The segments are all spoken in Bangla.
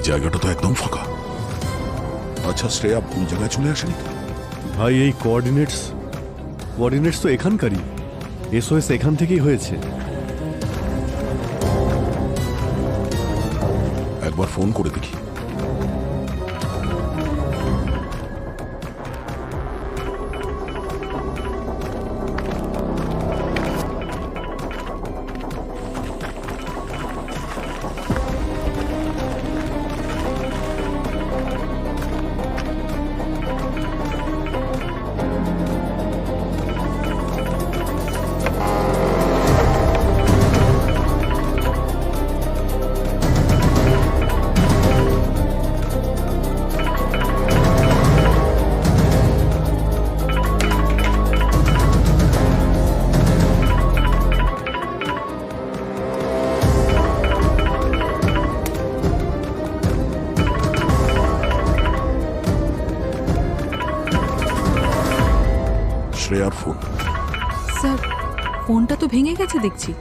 জায়গাটা তো একদম ফাঁকা। আচ্ছা, শ্রেয়া ভুল জায়গায় চলে আসেনি তো? ভাই এই কোঅর্ডিনেটস তো এখানকারই। এসওএস এখান থেকেই হয়েছে। একবার ফোন করে দেখি। শ্রেয়ার ফোন। স্যার, ফোনটা তো ভেঙে গেছে দেখছি।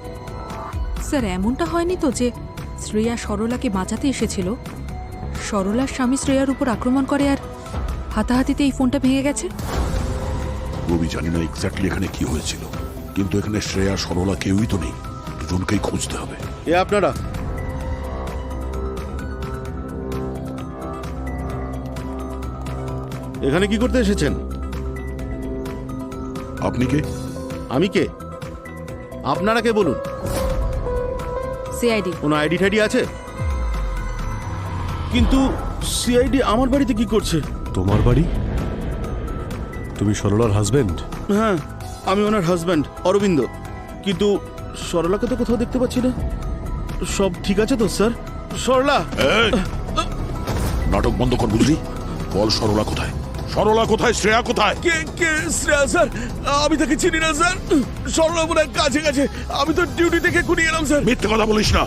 স্যার, এমনটা হয়নি তো যে শ্রেয়া সরলাকে বাঁচাতে এসেছিল, সরলার স্বামী শ্রেয়ার উপর আক্রমণ করে আর হাতাহাতিতে এই ফোনটা ভেঙে গেছে? রবি, জানি না এক্স্যাক্টলি এখানে কি হয়েছিল, কিন্তু এখানে শ্রেয়া সরলা কেউই তো নেই। দুজনকেই খুঁজতে হবে। এ আপনারা এখানে কি করতে এসেছেন? আপনি কে? আমি কে? আপনারা কে বলুন? সিআইডি। কোনো আইডি ঠাইডি আছে? কিন্তু সিআইডি আমার বাড়িতে কি করছে? তোমার বাড়ি? তুমি সরলার হাজবেন্ড? হ্যাঁ, আমি ওনার হাজব্যান্ড অরবিন্দ। কিন্তু সরলাকে তো কোথাও দেখতে পাচ্ছি না। সব ঠিক আছে তো স্যার? সরলা! এই, নাটক বন্ধ কর, বুঝলি? বল, সরলা কোথায়? সরলা কোথায়? শ্রেয়া কোথায়? কে কে শ্রেয়া স্যার? আমি তাকে চিনি না স্যার। সরলা মনে হয় কাছে কাছে। আমি তো ডিউটি থেকে ঘুরিয়ে এলাম স্যার। মিথ্যে কথা বলিস না।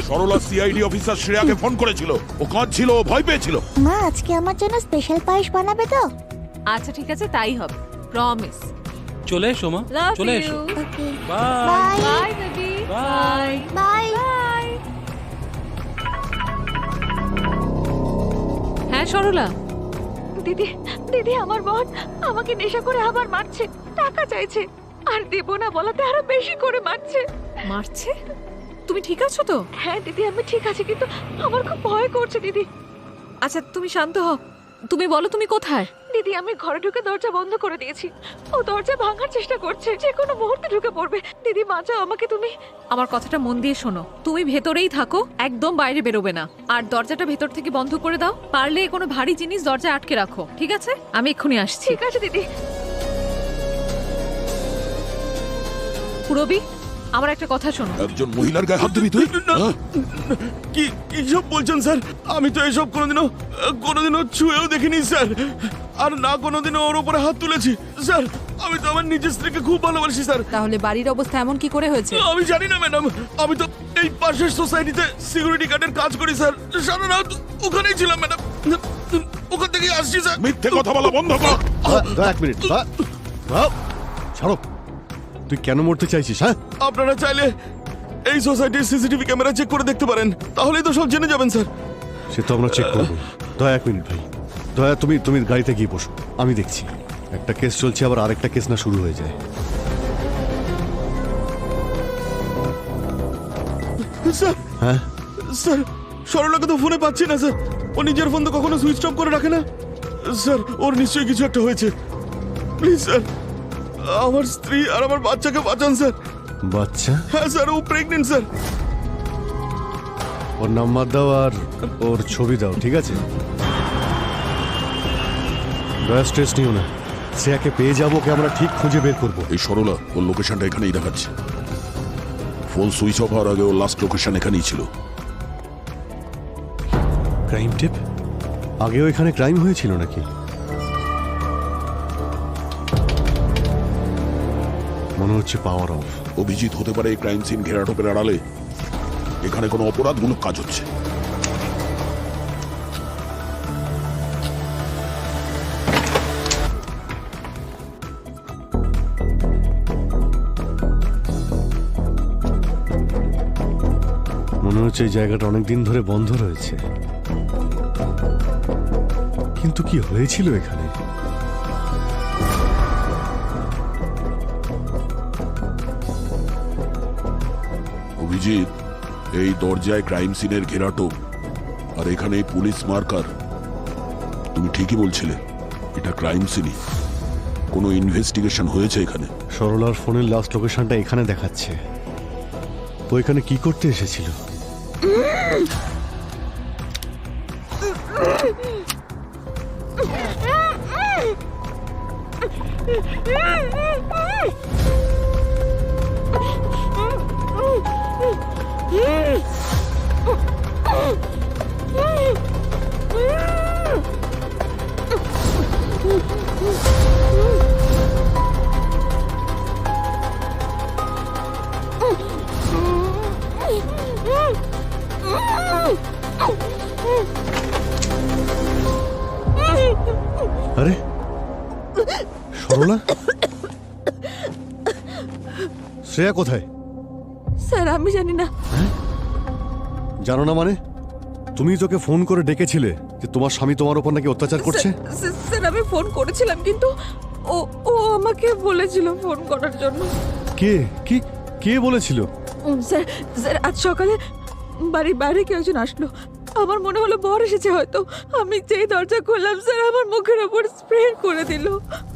সরলা সিআইডি অফিসার শ্রেয়াকে ফোন করেছিল। ও কাঁদছিল, ও ভয় পেয়েছিল। মা আজকে আমার জন্য স্পেশাল পায়েস বানাবে তো? আচ্ছা ঠিক আছে, তাই হবে, প্রমিস। চলে এসো মা, চলে এসো। Okay bye bye bye baby, bye bye. Bye. হ্যাঁ সরলা। দিদি দিদি, আমার বোন আমাকে নেশা করে আবার মারছে, টাকা চাইছে, আর দেব না বলাতে আরো বেশি করে মারছে। মারছে? তুমি ঠিক আছো তো? হ্যাঁ দিদি, আমি ঠিক আছি, কিন্তু আমার খুব ভয় করছে দিদি। আচ্ছা তুমি শান্ত হও, তুমি বলো তুমি কোথায়? দিদি, আমি ঘরে ঢুকে দরজা বন্ধ করে দিয়েছি। ও দরজা ভাঙার চেষ্টা করছে, যে কোনো মুহূর্তে ঢুকে পড়বে। দিদি বাঁচাও আমাকে তুমি। আমার কথাটা মন দিয়ে শোনো, তুমি ভেতরেই থাকো, একদম বাইরে বেরোবে না। আর দরজাটা ভেতর থেকে বন্ধ করে দাও, পারলে কোনো ভারী জিনিস দরজায় আটকে রাখো, ঠিক আছে? আমি এক্ষুনি আসছি। ঠিক আছে দিদি। রবি, আমার একটা কথা শোনো। একজন মহিলার গায়ে হাত দিবি তুই? হ্যাঁ? কি কি সব বলছেন স্যার? আমি তো এসব কোনোদিনও ছুঁয়েও দেখিনি স্যার। আর না কোনোদিনও ওর উপরে হাত তুলেছি স্যার। আমি তো আমার নিজের স্ত্রীকে খুব ভালোবাসি স্যার। তাহলে বাড়ির অবস্থা এমন কি করে হয়েছে? আমি জানি না ম্যাডাম। আমি তো এই পাশের সোসাইটিতে সিকিউরিটি গার্ডের কাজ করি স্যার। সারা রাত ওখানেই ছিলাম ম্যাডাম। ওখান থেকেই আসছি স্যার। মিথ্যে কথা বলা বন্ধ কর। এক মিনিট, ছাড়ো। তুই কেন মরতে চাইছিস? হ্যাঁ, আপনারা চাইলে এই সোসাইটির সিসিটিভি ক্যামেরা চেক করে দেখতে পারেন, তাহলেই তো সব জেনে যাবেন স্যার। সে তো আমরা চেক করবো। দয়া এক মিনিট ভাই, দয়া তুমি গাড়িতে গিয়ে বসো, আমি দেখছি। একটা কেস চলছে, আবার আরেকটা কেস না শুরু হয়ে যায়। স্যার, হ্যাঁ, স্যার সরলাকে তো ফোনে পাচ্ছি না স্যার। ও নিজের ফোন তো কখনো সুইচ অফ করে রাখে না স্যার। ওর নিশ্চয়ই কিছু একটা হয়েছে। প্লিজ স্যার, আমার স্ত্রী আর আমার বাচ্চাকে বাঁচান স্যার। বাচ্চা? হ্যাঁ স্যার, ও প্রেগনেন্ট স্যার। ওর নাম্বার দাও আর ওর ছবি দাও, ঠিক আছে? দয়া স্ট্রেস নিও না, শ্রেয়াকে পেয়ে যাবো, ওকে আমরা ঠিক খুঁজে বের করবো। এই সরলা, ওর লোকেশনটা এখানেই দেখাচ্ছে। ফোন সুইচ অফ হওয়ার আগে ওর লাস্ট লোকেশন এখানেই ছিল। ক্রাইম টিপ? আগেও এখানে ক্রাইম হয়েছিল নাকি? মনে হচ্ছে পাওয়ার অফ। অভিজিৎ হতে পারে এই ক্রাইম সিন ঘেরাটোপের আড়ালে। এখানে কোনো অপরাধমূলক কাজ হচ্ছে। মনে হচ্ছে এই জায়গাটা অনেকদিন ধরে বন্ধ রয়েছে। কিন্তু কি হয়েছিল এখানে? অভিজিৎ, এই দরজায় ক্রাইম সিনের ঘেরাটোপ আর এখানে পুলিশ মার্কার। তুমি ঠিকই বলছিলে, এটা ক্রাইম সিনই। কোনো ইনভেস্টিগেশন হয়েছে এখানে? সরলার ফোনের লাস্ট লোকেশনটা এখানে দেখাচ্ছে। ও এখানে কি করতে এসেছিল? আরে সরলা, শ্রেয়া কোথায়? স্যার আমি জানি না। জানো না মানে? তুমি তোকে ফোন করে ডেকেছিলে যে তোমার স্বামী তোমার উপর নাকি অত্যাচার করছে। স্যার আমি ফোন করেছিলাম কিন্তু ও ও আমাকে বলেছিল ফোন করার জন্য। কে কি কে বলেছিল? স্যার স্যার আজ সকালে বাড়ির বাইরে কেউ একজন আসলো। আমার মনে হলো বর এসেছে হয়তো। আমি যেই দরজা খুললাম স্যার আমার মুখের ওপর স্প্রে করে দিল।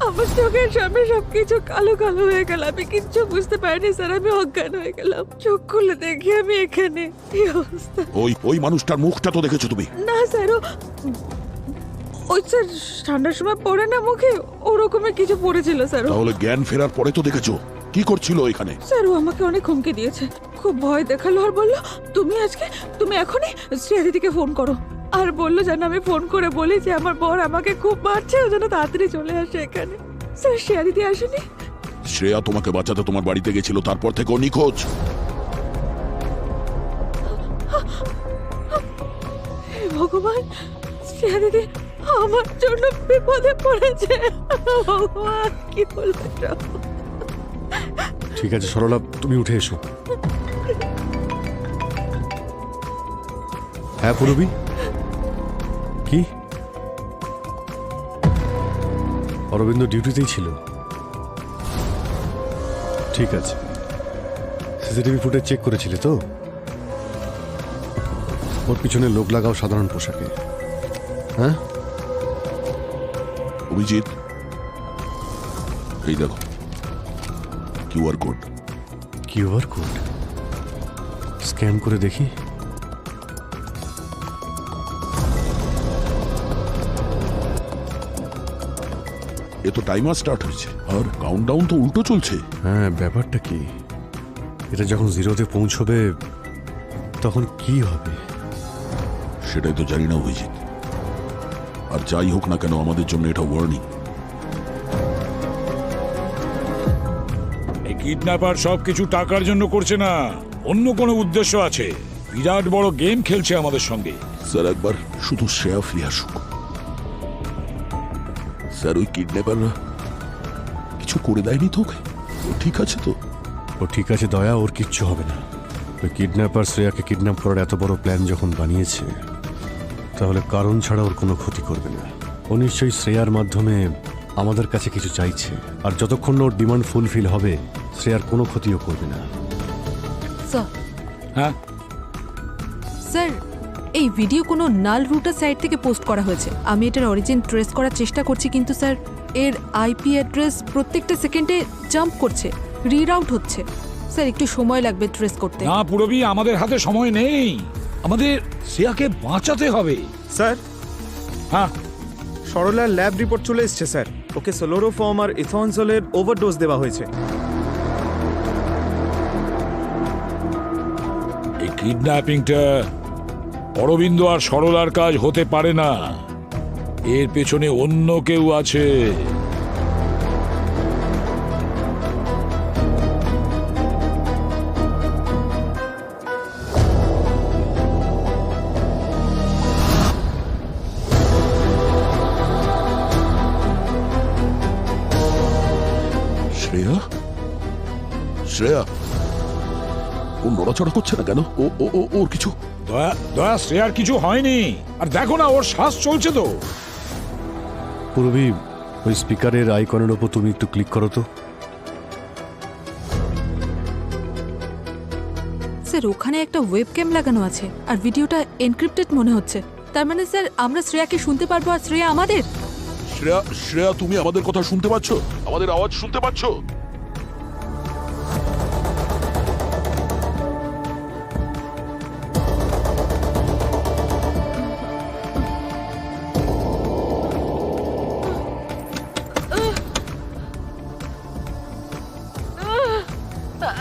আমার চোখের সামনে সবকিছু কালো কালো হয়ে গেল। আমি কিচ্ছু বুঝতে পারিনি স্যার, আমি অজ্ঞান হয়ে গেলাম। চোখ খুলে দেখি আমি এখানে। এই অবস্থা। ওই মানুষটার মুখটা তো দেখেছো তুমি? না স্যার ওই স্যার ঠান্ডার সময় পড়ে না মুখে, ওরকমের কিছু পড়েছিল স্যার। তাহলে জ্ঞান ফেরার পরে তো দেখেছো কি করছিল এখানে? স্যার ও আমাকে অনেক হুমকি দিয়েছে, খুব ভয় দেখালো আর বললো তুমি এখনই শ্রেয়া দিদিকে ফোন করো। আর বললো যেন আমি ফোন করে বলি যে আমার বর আমাকে খুব মারছে, ও যেন তাড়াতাড়ি চলে আসে এখানে। স্যার শ্রেয়া দিদি আসেনি। শ্রেয়া তোমাকে বাঁচাতে তোমার বাড়িতে গেছিল, তারপর থেকে ও নিখোঁজ। হে ভগবান, শ্রেয়া দিদি আমার জন্য বিপদে পড়েছে। ভগবান কি বলবো এটা? ঠিক আছে সরলা, তুমি উঠে এসো। হ্যাঁ পুরবি, কি অরবিন্দ ডিউটিতেই ছিল? ঠিক আছে, সিসিটিভি ফুটেজ চেক করেছিলে তো? ওর পিছনে লোক লাগাও সাধারণ পোশাকে। হ্যাঁ অভিজিৎ, এই দেখো QR code. QR code scan করে দেখি। এ তো টাইমার স্টার্ট হয়েছে আর কাউন্টডাউন তো উল্টো চলছে। হ্যাঁ, ব্যাপারটা কি? এটা যখন জিরোতে পৌঁছবে তখন কি হবে? সেটাই তো জানি না অভিজিৎ। আর যাই হোক না কেন, আমাদের জন্য এটা ওয়ার্নিং। এই কিডন্যাপার সবকিছু টাকার জন্য করছে না, অন্য কোনো উদ্দেশ্য আছে। বিরাট বড় গেম খেলছে আমাদের সঙ্গে। স্যার একবার শুধু শ্রেয়া ফিরে আসুক। স্যার ওই কিডন্যাপাররা কিছু করে দেয়নি তো ওকে? ও ঠিক আছে তো? ও ঠিক আছে দয়া, ওর কিচ্ছু হবে না। ওই কিডন্যাপার শ্রেয়াকে কিডন্যাপ করার এত বড় প্ল্যান যখন বানিয়েছে, তাহলে কারণ ছাড়া ওর কোনো ক্ষতি করবে না। ও নিশ্চয়ই শ্রেয়ার মাধ্যমে আমাদের কাছে কিছু চাইছে, আর যতক্ষণ না ওর ডিমান্ড ফুলফিল হবে শ্রেয়ার কোনো ক্ষতিও করবে না। স্যার হ্যাঁ স্যার এই ভিডিও কোনো নাল রুটার সাইট থেকে পোস্ট করা হয়েছে। আমি এটার অরিজিন ট্রেস করার চেষ্টা করছি, কিন্তু স্যার এর আইপি অ্যাড্রেস প্রত্যেকটা সেকেন্ডে জাম্প করছে, রিরাউট হচ্ছে। স্যার একটু সময় লাগবে ট্রেস করতে। না পুরবি, আমাদের হাতে সময় নেই, আমাদের শ্রেয়াকে বাঁচাতে হবে। স্যার, হ্যাঁ সরলার ল্যাব রিপোর্ট চলে এসেছে স্যার। ওকে সোলোরোফর্ম আর ইথনজলের ওভারডোজ দেওয়া হয়েছে। এই কিডন্যাপিংটা অরবিন্দ আর সরলার কাজ হতে পারে না, এর পেছনে অন্য কেউ আছে। শ্রেয়া, শ্রেয়া ও নড়াচড়া করছে না কেন? ও ও ও ওর কিছু? দয়া দয়া, শ্রেয়ার কিছু হয়নি। আর দেখো না, ওর শ্বাস চলছে তো। পূরবী, ওই স্পিকারের আইকনের ওপর তুমি একটু ক্লিক করো তো। স্যার ওখানে একটা ওয়েব ক্যাম লাগানো আছে আর ভিডিওটা এনক্রিপ্টেড মনে হচ্ছে। তার মানে স্যার আমরা শ্রেয়াকে শুনতে পারবো আর শ্রেয়া আমাদের। শ্রেয়া তুমি আমাদের কথা শুনতে পাচ্ছ? আমাদের আওয়াজ শুনতে পাচ্ছ?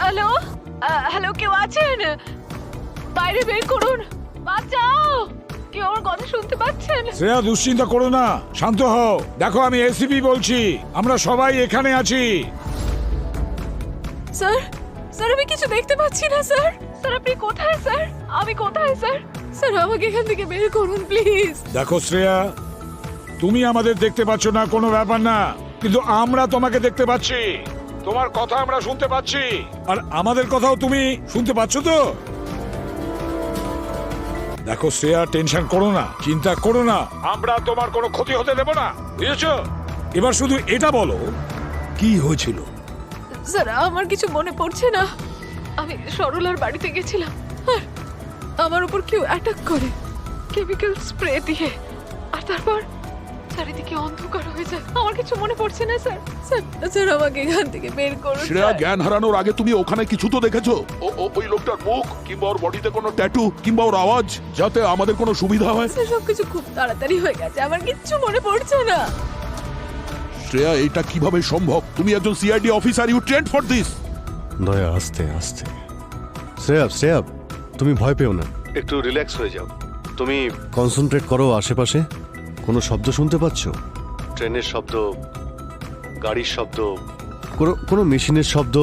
হ্যালো হ্যালো, কেউ আছেন? বাইরে বের করুন, বাঁচাও! কেউ আমার কথা শুনতে পাচ্ছেন? শ্রেয়া, দুশ্চিন্তা করো না, শান্ত হও। দেখো, আমি এসিপি বলছি, আমরা সবাই এখানে আছি। স্যার স্যার আমি কিছু দেখতে পাচ্ছি না স্যার। স্যার আপনি কোথায় স্যার? আমি কোথায় স্যার? স্যার আমাকে এখান থেকে বের করুন প্লিজ। দেখো শ্রেয়া, তুমি আমাদের দেখতে পাচ্ছ না কোনো ব্যাপার না, কিন্তু আমরা তোমাকে দেখতে পাচ্ছি। তোমার কথা আমরা শুনতে পাচ্ছি, আর আমাদের কথাও তুমি শুনতে পাচ্ছ তো? দেখো শ্রেয়া, টেনশন করো না, চিন্তা করো না, আমরা তোমার কোনো ক্ষতি হতে দেব না, বুঝেছো? এবার শুধু এটা বলো, কি হয়েছিল? স্যার আমার কিছু মনে পড়ছে না। আমি সরলার বাড়িতে গেছিলাম আর আমার উপর কেউ অ্যাটাক করে কেমিক্যাল স্প্রে দিয়ে, আর তারপর চারিদিকে অন্ধকার হয়ে যায়। আমার কিছু মনে পড়ছে না স্যার। স্যার স্যার আমাকে এখান থেকে বের করুন। শ্রেয়া, জ্ঞান হারানোর আগে তুমি ওখানে কিছু তো দেখেছো? ওই লোকটার মুখ কিংবা ওর বডিতে কোনো ট্যাটু কিংবা ওর আওয়াজ, যাতে আমাদের কোনো সুবিধা হয়? স্যার সবকিছু খুব তাড়াতাড়ি হয়ে গেছে, আমার কিচ্ছু মনে পড়ছে না। শ্রেয়া, এটা কিভাবে সম্ভব? তুমি একজন CID officer, you trained for this. Daya, আস্তে আস্তে। শ্রেয়া, তুমি ভয় পেও না, একটু রিল্যাক্স হয়ে যাও। তুমি কনসেন্ট্রেট করো আশেপাশে। কোনো শব্দ শুনতে পাচ্ছ? ট্রেনের শব্দ, গাড়ির শব্দ, কোনো মেশিনের শব্দ,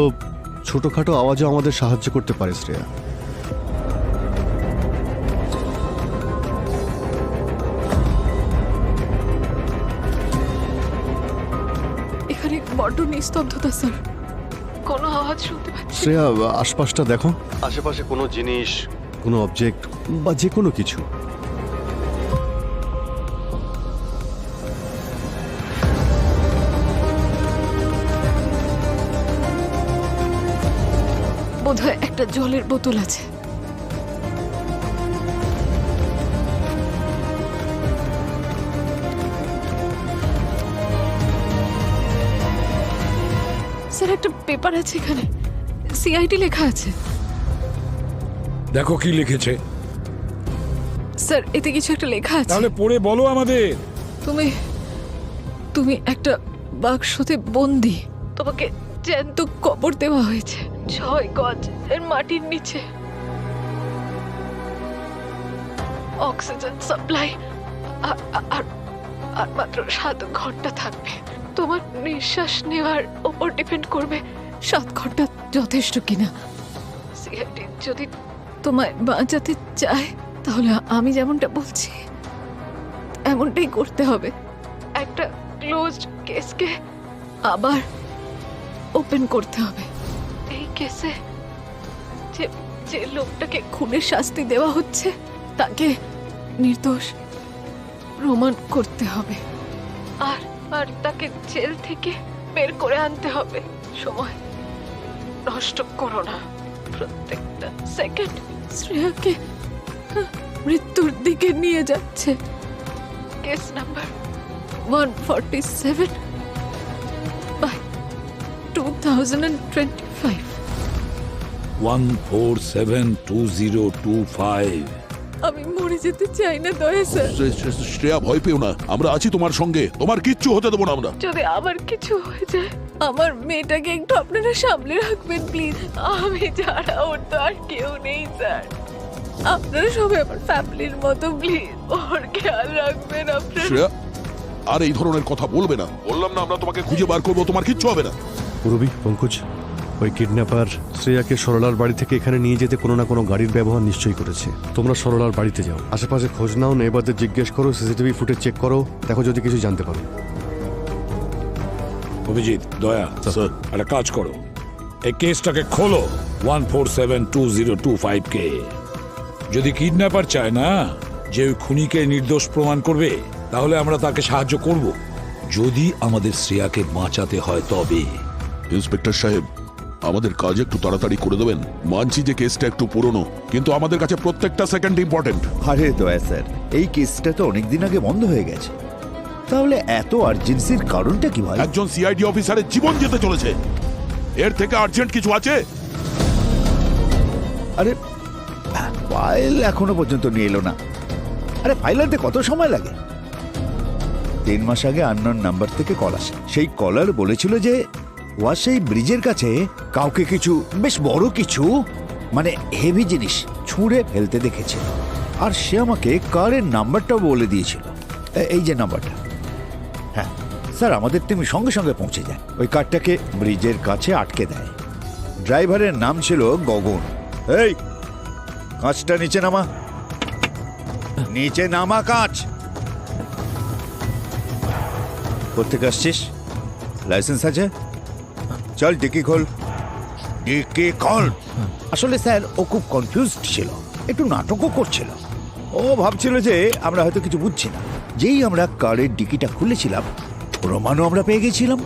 ছোটখাটো আওয়াজও আমাদের সাহায্য করতে পারে শ্রেয়া। এখানে বড্ড নিস্তব্ধতা স্যার, কোনো আওয়াজ শুনতে পাচ্ছি না। শ্রেয়া, আশপাশটা দেখো, আশেপাশে কোনো জিনিস, কোনো অবজেক্ট বা যে কোনো কিছু। বোধহয় একটা জলের বোতল আছে। স্যার একটা পেপার আছে এখানে, সিআইডি লেখা আছে। দেখো কি লিখেছে। স্যার এতে কিছু একটা লেখা আছে। তাহলে পড়ে বলো আমাদের। তুমি তুমি একটা বাক্সতে বন্দি, তোমাকে জ্যান্ত কবর দেওয়া হয়েছে 6 গজ এর মাটির নিচে। অক্সিজেন সাপ্লাই আর মাত্র 7 ঘন্টা থাকবে। তোমার নিঃশ্বাস নেওয়ার ওপর ডিপেন্ড করবে 7 ঘন্টা যথেষ্ট কিনা। সিআইডি যদি তোমায় বাঁচাতে চায় তাহলে আমি যেমনটা বলছি এমনটাই করতে হবে। একটা ক্লোজড কেসকে আবার ওপেন করতে হবে। এই কেসে যে লোকটাকে খুনের শাস্তি দেওয়া হচ্ছে তাকে নির্দোষ প্রমাণ করতে হবে, আর তাকে জেল থেকে বের করে আনতে হবে। সময় নষ্ট করো না, প্রত্যেকটা সেকেন্ড শ্রেয়াকে মৃত্যুর দিকে নিয়ে যাচ্ছে। Case number 147 by 2025। 1472025। আমি মরে যেতে চাই না দয়া স্যার। শ্রেয়া, ভয় পেও না, আমরা আছি তোমার সঙ্গে, তোমার কিচ্ছু হতে দেবো না আমরা। যদি আবার কিছু হয়ে যায় আমার মেয়েটাকে একটু আপনারা সামলে রাখবেন প্লিজ। আমি ছাড়া ওর তো আর কেউ নেই স্যার। আপনারা সবাই আমার ফ্যামিলির মতো, প্লিজ ওর খেয়াল রাখবেন আপনারা। শ্রেয়া, আর এই ধরনের কথা বলবে না, বললাম না আমরা তোমাকে খুঁজে বার করবো, তোমার কিচ্ছু হবে না। পূরবী, পঙ্কজ, ওই কিডন্যাপার শ্রেয়াকে সরলার বাড়ি থেকে এখানে নিয়ে যেতে কোনো না কোনো গাড়ির ব্যবহার নিশ্চয়ই করেছে। তোমরা সরলার বাড়িতে যাও, আশেপাশে খোঁজ নাও, নেবারদের জিজ্ঞেস করো, সিসিটিভি ফুটেজ চেক করো, দেখো যদি কিছু জানতে পারো। অভিজিৎ, দয়া, স্যার, একটা কাজ করো, এই কেসটাকে খোলো 1472025 কে। যদি কিডন্যাপার চায় না যে ওই খুনিকে নির্দোষ প্রমাণ করবে, তাহলে আমরা তাকে সাহায্য করব। যদি আমাদের শ্রেয়াকে বাঁচাতে হয় তবে। ইন্সপেক্টর সাহেব, আমাদের কাজ একটু তাড়াতাড়ি করে দেবেন। মানছি যে কেসটা একটু পুরনো, কিন্তু আমাদের কাছে প্রত্যেকটা সেকেন্ড ইম্পর্টেন্ট। আরে দয়া স্যার, এই কেসটা তো অনেকদিন আগে বন্ধ হয়ে গেছে, তাহলে এত আর্জেন্সির কারণটা কি ভাই? একজন সিআইডি অফিসারের জীবন যেতে চলেছে, এর থেকে আর্জেন্ট কিছু আছে? আরে ফাইল এখনো পর্যন্ত নিয়ে এলো না। আরে ফাইল আনতে কত সময় লাগে? 3 মাস আগে আননোন নাম্বার থেকে কল আসে। সেই কলার বলেছিল যে ওয়াসাই ব্রিজের কাছে কাউকে কিছু বেশ বড় কিছু মানে হেভি জিনিস ছুঁড়ে ফেলতে দেখেছে, আর সে আমাকে কারের নাম্বারটাও বলে দিয়েছিল। এই যে নাম্বারটা। হ্যাঁ স্যার, আমাদের টিম সঙ্গে সঙ্গে পৌঁছে যায়, ওই কারটাকে ব্রিজের কাছে আটকে দেয়। ড্রাইভারের নাম ছিল গগন। এই কাঁচটা নিচে নামা, নিচে নামা কাঁচ। কোত্থেকে আসছিস? লাইসেন্স আছে? চল ডিকি খোল, ডিকি খোল। আসলে স্যার ও খুব কনফিউজড ছিল, একটু নাটকও করছিল। ও ভাবছিল যে আমরা হয়তো কিছু বুঝছি না। যেই আমরা কারের ডিকিটা খুলেছিলাম, প্রমাণও আমরা পেয়ে গেছিলাম।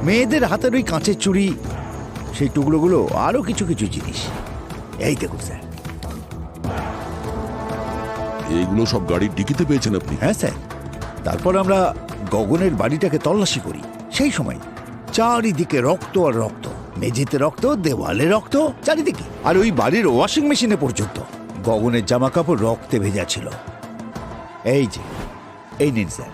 মেয়েদের হাতের ওই কাঁচের চুড়ি, সেই টুকরোগুলো, আরো কিছু কিছু জিনিস। এই দেখুন স্যার। এইগুলো সব গাড়ির ডিকিতে পেয়েছেন আপনি? হ্যাঁ স্যার। তারপর আমরা গগনের বাড়িটাকে তল্লাশি করি। সেই সময় চারিদিকে রক্ত আর রক্ত, মেঝেতে রক্ত, দেওয়ালে রক্ত, চারিদিকে। আর ওই বাড়ির ওয়াশিং মেশিনে পর্যন্ত গগনের জামা কাপড় রক্তে ভেজা ছিল। এই যে, এই নিন স্যার।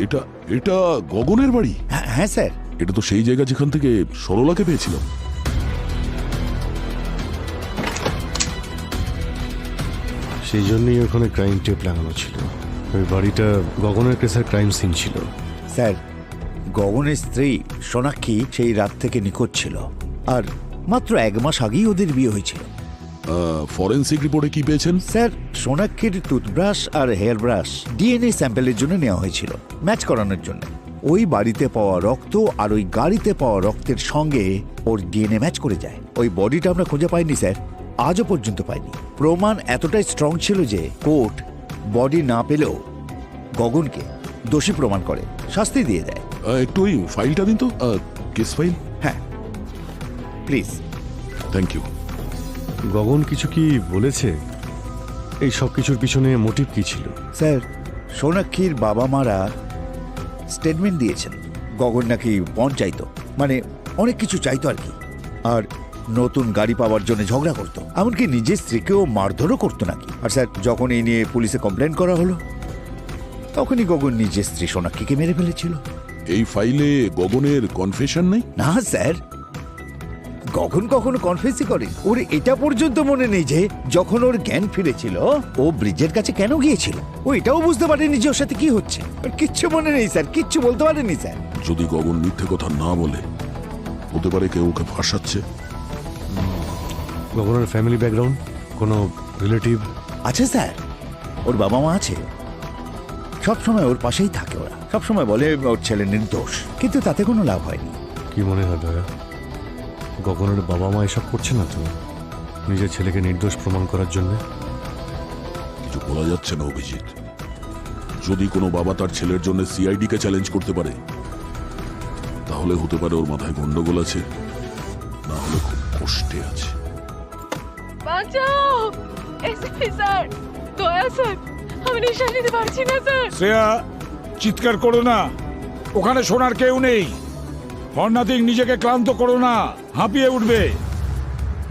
এটা এটা গগনের বাড়ি? হ্যাঁ স্যার। এটা তো সেই জায়গা যেখান থেকে সরলাকে পেয়েছিলাম। সেই জন্যই ওখানে ক্রাইম টেপ লাগানো ছিল। ওই বাড়িটা গগনের কেসের ক্রাইম সিন ছিল। স্যার, গগনের স্ত্রী সোনাক্ষী সেই রাত থেকে নিখোঁজ ছিল, আর মাত্র 1 মাস আগেই ওদের বিয়ে হয়েছিল। ফরেন্সিক রিপোর্টে কি পেয়েছেন? স্যার, সোনাক্ষীর টুথব্রাশ আর হেয়ার ব্রাশ ডিএনএ স্যাম্পেলের জন্য নেওয়া হয়েছিল, ম্যাচ করানোর জন্য। ওই বাড়িতে পাওয়া রক্ত আর ওই গাড়িতে পাওয়া রক্তের সঙ্গে ওর ডিএনএ ম্যাচ করে যায়। ওই বডিটা আমরা খুঁজে পাইনি স্যার, আজও পর্যন্ত পাইনি। প্রমাণ এতটাই স্ট্রং ছিল যে কোর্ট বডি না পেলেও গগনকে দোষী প্রমাণ করে শাস্তি দিয়ে দেয়। একটু ওই ফাইলটা দিন তো, কেস ফাইল। হ্যাঁ প্লিজ। Thank you. গগন কিছু কি বলেছে? এই সব কিছুর পিছনে মোটিভ কি ছিল? স্যার, সোনাক্ষীর বাবা মারা স্টেটমেন্ট দিয়েছেন গগন নাকি পণ চাইতো, মানে অনেক কিছু চাইতো আর কি। আর নতুন গাড়ি পাওয়ার জন্য ঝগড়া করতো, এমনকি নিজের স্ত্রীকেও মারধরও করতো নাকি। আর স্যার, যখন এই নিয়ে পুলিশে কমপ্লেন করা হলো, তখনই গগন নিজের স্ত্রী সোনাক্ষীকে মেরে ফেলেছিল। এই ফাইলে গগনের কনফেশন নেই? না স্যার, গগন কখনো কনফেসই করে। ওর এটা পর্যন্ত মনে নেই যে যখন ওর জ্ঞান ফিরেছিল ও ব্রিজের কাছে কেন গিয়েছিল। ও এটাও বুঝতে পারেনি যে ওর সাথে কি হচ্ছে। ওর কিচ্ছু মনে নেই স্যার, কিচ্ছু বলতে পারেনি স্যার। যদি গগন মিথ্যে কথা না বলে, হতে পারে কেউ ওকে ফাঁসাচ্ছে। গগনের ফ্যামিলি ব্যাকগ্রাউন্ড, কোনো রিলেটিভ? আছে স্যার, ওর বাবা মা আছে, সবসময় ওর পাশেই থাকে। ওরা সবসময় বলে ওর ছেলে নির্দোষ, কিন্তু তাতে কোনো লাভ হয়নি। কি মনে হয় দয়া, গগনের বাবা মা এসব করছে না তো নিজের ছেলেকে নির্দোষ প্রমাণ করার জন্য? কিছু বলা যাচ্ছে না অভিজিৎ। যদি কোনো বাবা তার ছেলের জন্য সিআইডি কে চ্যালেঞ্জ করতে পারে, তাহলে হতে পারে ওর মাথায় গন্ডগোল আছে, না হলে খুব কষ্টে আছে। বাঁচাও এসপি স্যার, দয়া স্যার, আমি নিঃশ্বাস নিতে পারছি না স্যার। শ্রেয়া, চিৎকার করো না, ওখানে শোনার কেউ নেই। ফর নাথিং, নিজেকে ক্লান্ত করো না, হাঁপিয়ে উঠবে।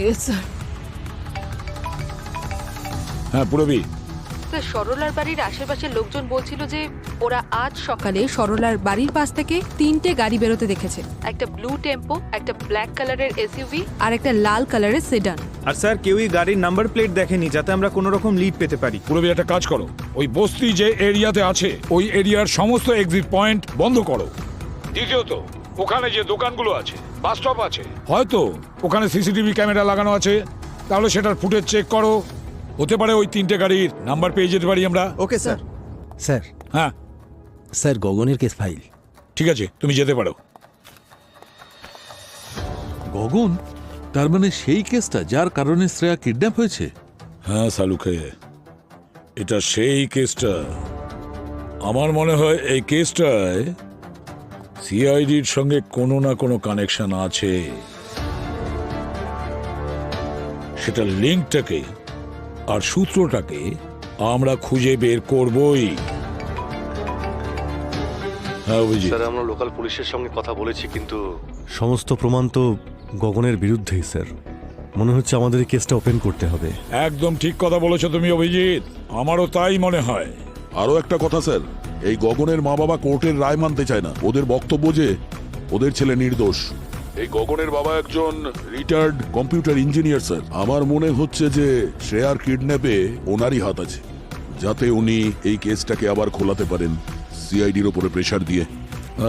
Yes sir. হ্যাঁ পুরবি। স্যার, সরলার বাড়ির আশেপাশের লোকজন বলছিল যে ওরা আজ সকালে সরলার বাড়ির পাশ থেকে 3টে গাড়ি বেরোতে দেখেছে। একটা ব্লু টেম্পো, একটা ব্ল্যাক কালারের এসইউভি আর একটা লাল কালারের সেডান। আর স্যার, কেউই গাড়ির নাম্বার প্লেট দেখেনি, যাতে আমরা কোনো রকম লিড পেতে পারি। পুরবি, একটা কাজ করো, ওই বস্তি যে এরিয়াতে আছে ওই এরিয়ার সমস্ত এক্সিট পয়েন্ট বন্ধ করো। দ্বিতীয়ত, ওখানে যে দোকানগুলো আছে, বাস স্টপ আছে, হয়তো ওখানে সিসিটিভি ক্যামেরা লাগানো আছে, তাহলে সেটার ফুটেজ চেক করো। হতে পারে ওই 3টে গাড়ির নাম্বার পেয়ে যেতে পারি আমরা। Okay sir. স্যার, হ্যাঁ স্যার গগনের কেস ফাইল। ঠিক আছে, তুমি যেতে পারো। গগন, তার মানে সেই কেসটা যার কারণে শ্রেয়া কিডন্যাপ হয়েছে? হ্যাঁ সালুখে, এটা সেই কেসটা। আমার মনে হয় এই কেসটায় সিআইডির সঙ্গে কোনো না কোনো কানেকশন আছে। সেটা লিঙ্কটাকে আর সূত্রটাকে আমরা খুঁজে বের করবই। হ্যাঁ অভিজিৎ, স্যার আমরা লোকাল পুলিশের সঙ্গে কথা বলেছি, কিন্তু সমস্ত প্রমাণ তো গগনের বিরুদ্ধেই স্যার। মনে হচ্ছে আমাদের এই কেসটা ওপেন করতে হবে। একদম ঠিক কথা বলেছো তুমি অভিজিৎ, আমারও তাই মনে হয়। আরো একটা কথা স্যার, এই গগনের মা বাবা কোর্টের রায় মানতে চায় না। ওদের বক্তব্য যে ওদের ছেলে নির্দোষ। এই গগনের বাবা একজন রিটায়ার্ড কম্পিউটার ইঞ্জিনিয়ার স্যার। আমার মনে হচ্ছে যে শ্রেয়ার কিডন্যাপে ওনারই হাত আছে, যাতে উনি এই কেসটাকে আবার খোলাতে পারেন সিআইডির ওপরে প্রেসার দিয়ে।